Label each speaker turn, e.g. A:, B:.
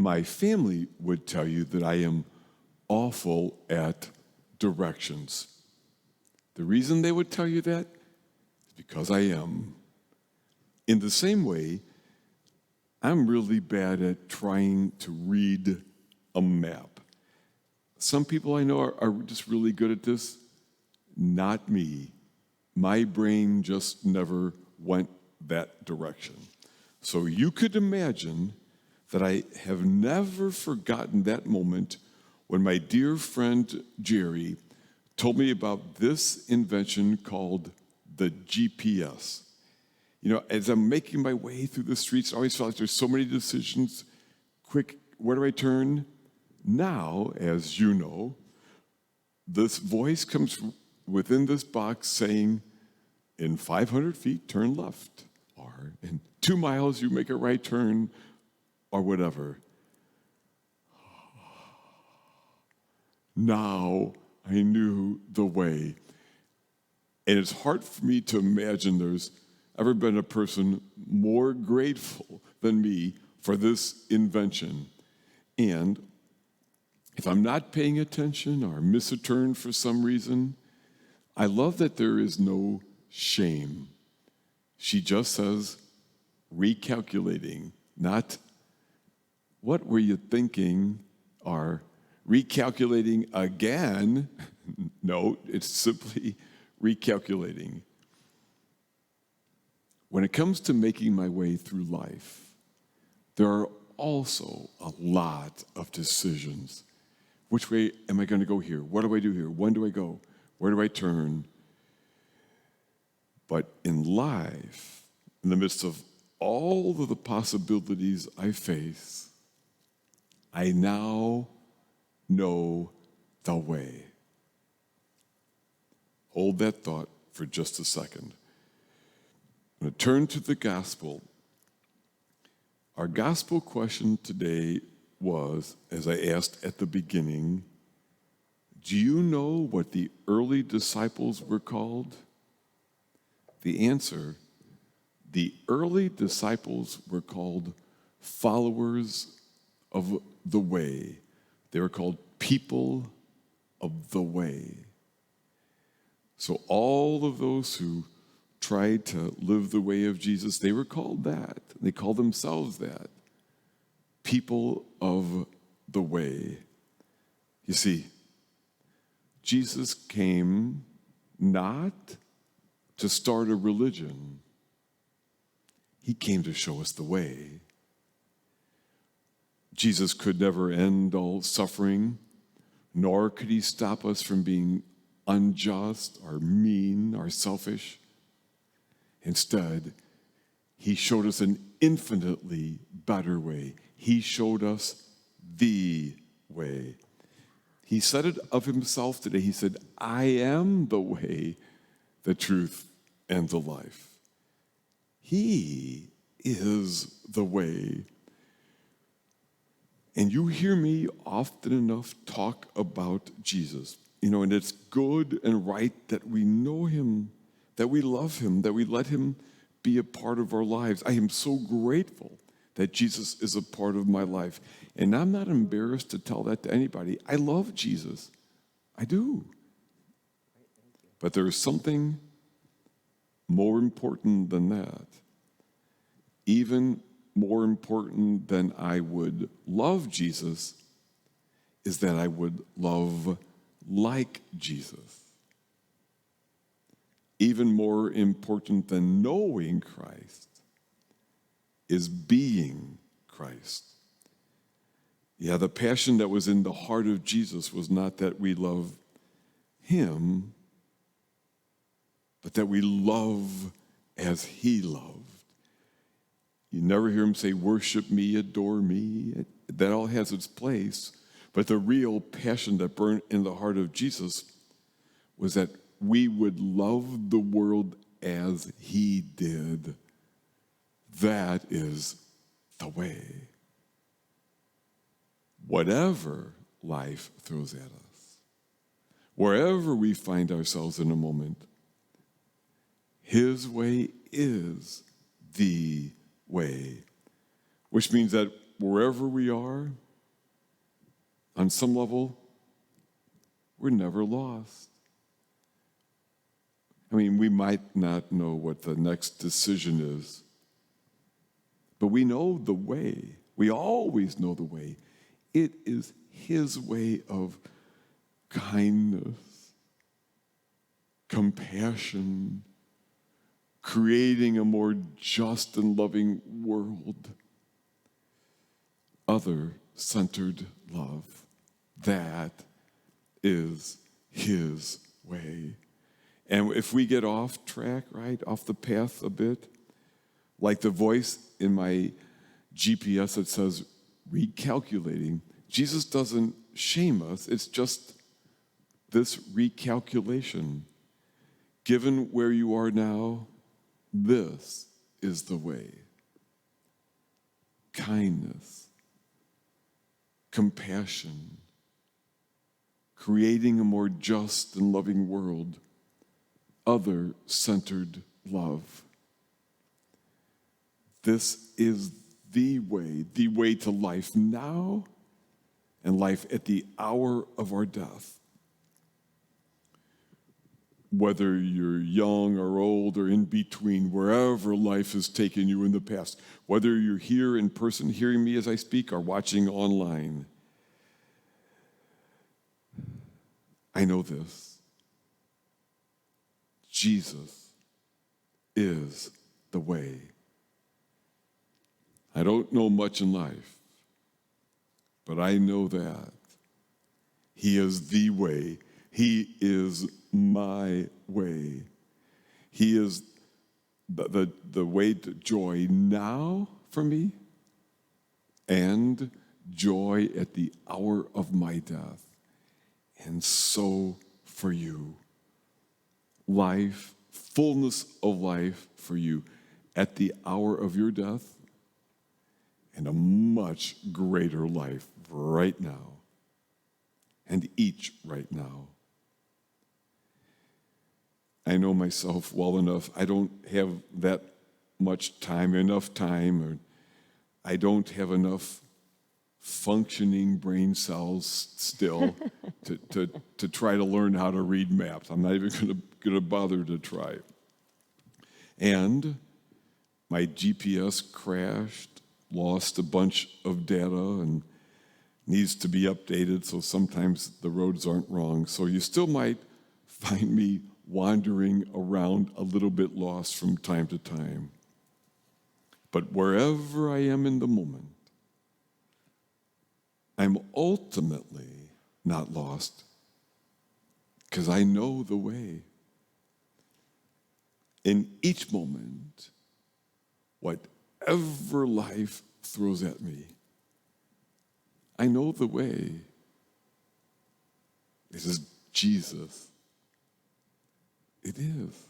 A: My family would tell you that I am awful at directions. The reason they would tell you that is because I am. In the same way, I'm really bad at trying to read a map. Some people I know are just really good at this. Not me. My brain just never went that direction. So you could imagine that I have never forgotten that moment when my dear friend Jerry told me about this invention called the GPS. You know, as I'm making my way through the streets, I always felt like there's so many decisions. Quick, where do I turn? Now, as you know, this voice comes within this box saying, in 500 feet, turn left. Or in 2 miles, you make a right turn, or whatever. Now I knew the way. And it's hard for me to imagine there's ever been a person more grateful than me for this invention. And if I'm not paying attention or miss a turn for some reason, I love that there is no shame. She just says, recalculating, not what were you thinking, or recalculating again. No, it's simply recalculating. When it comes to making my way through life, there are also a lot of decisions. Which way am I going to go here? What do I do here? When do I go? Where do I turn? But in life, in the midst of all of the possibilities I face, I now know the way. Hold that thought for just a second. I'm going to turn to the gospel. Our gospel question today was, as I asked at the beginning, do you know what the early disciples were called? The answer, the early disciples were called followers of the way. They were called people of the way. So all of those who tried to live the way of Jesus, they were called that. They called themselves that. People of the way. You see, Jesus came not to start a religion. He came to show us the way. Jesus could never end all suffering, nor could he stop us from being unjust or mean or selfish. Instead, he showed us an infinitely better way. He showed us the way. He said it of himself today. He said, I am the way, the truth, and the life. He is the way. And you hear me often enough talk about Jesus. You know, and it's good and right that we know him, that we love him, that we let him be a part of our lives. I am so grateful that Jesus is a part of my life. And I'm not embarrassed to tell that to anybody. I love Jesus. I do. But there is something more important than that. Even more important than I would love Jesus is that I would love like Jesus. Even more important than knowing Christ is being Christ. Yeah, the passion that was in the heart of Jesus was not that we love him, but that we love as he loved. You never hear him say, worship me, adore me. That all has its place. But the real passion that burned in the heart of Jesus was that we would love the world as he did. That is the way. Whatever life throws at us, wherever we find ourselves in a moment, his way is the way, which means that wherever we are, on some level, we're never lost. I mean, we might not know what the next decision is, but we know the way. We always know the way. It is His way of kindness, compassion, creating a more just and loving world, other-centered love. That is His way. And if we get off track, right, off the path a bit, like the voice in my GPS that says recalculating, Jesus doesn't shame us. It's just this recalculation. Given where you are now, this is the way. Kindness, compassion, creating a more just and loving world, other-centered love. This is the way to life now and life at the hour of our death. Whether you're young or old or in between, wherever life has taken you in the past, whether you're here in person hearing me as I speak or watching online, I know this. Jesus is the way. I don't know much in life, but I know that He is the way. He is my way. He is the way to joy now for me and joy at the hour of my death. And so for you. Life, fullness of life for you at the hour of your death, and a much greater life right now, and each right now. I know myself well enough. I don't have that much time, or I don't have enough functioning brain cells still to try to learn how to read maps. I'm not even going to bother to try. And my GPS crashed, lost a bunch of data, and needs to be updated, so sometimes the roads aren't wrong. So you still might find me wandering around a little bit lost from time to time. But wherever I am in the moment, I'm ultimately not lost because I know the way. In each moment, whatever life throws at me, I know the way. This is Jesus. It is.